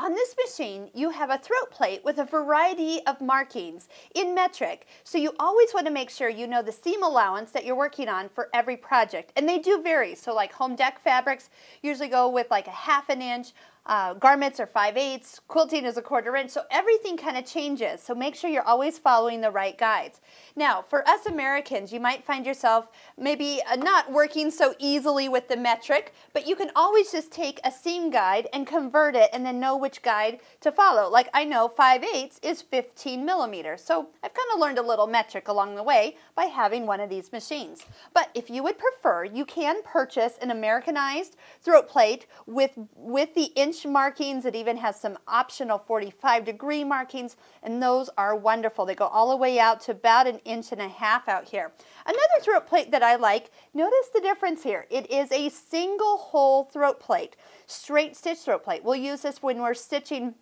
On this machine, you have a throat plate with a variety of markings in metric. So you always want to make sure you know the seam allowance that you're working on for every project. And they do vary. So like home deck fabrics usually go with like a 1/2 inch. Garments are 5/8, quilting is a 1/4 inch, so everything kind of changes. So make sure you're always following the right guides. Now, for us Americans, you might find yourself maybe not working so easily with the metric, but you can always just take a seam guide and convert it and then know which guide to follow. Like I know 5/8 is 15 millimeters, so I've kind of learned a little metric along the way by having one of these machines. But if you would prefer, you can purchase an Americanized throat plate with the inch markings. It even has some optional 45-degree markings, and those are wonderful. They go all the way out to about 1.5 inches out here. Another throat plate that I like, notice the difference here. It is a single hole throat plate, straight stitch throat plate. We'll use this when we're stitching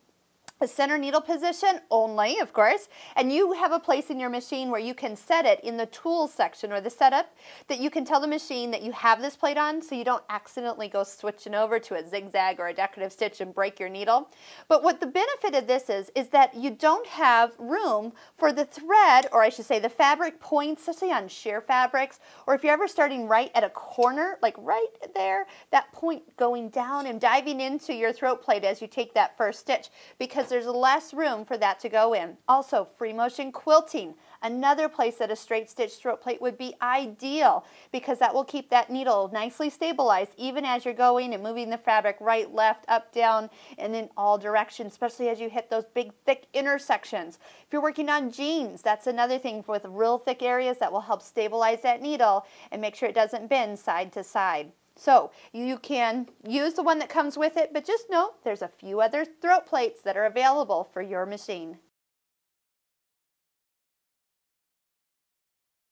a center needle position only, of course, and you have a place in your machine where you can set it in the tools section or the setup that you can tell the machine that you have this plate on so you don't accidentally go switching over to a zigzag or a decorative stitch and break your needle. But what the benefit of this is that you don't have room for the thread, or I should say the fabric points, especially on sheer fabrics, or if you're ever starting right at a corner, like right there, that point going down and diving into your throat plate as you take that first stitch, because there's less room for that to go in. Also, free motion quilting, another place that a straight stitch throat plate would be ideal because that will keep that needle nicely stabilized even as you're going and moving the fabric right, left, up, down, and in all directions, especially as you hit those big, thick intersections. If you're working on jeans, that's another thing with real thick areas that will help stabilize that needle and make sure it doesn't bend side to side. So you can use the one that comes with it, but just know there's a few other throat plates that are available for your machine.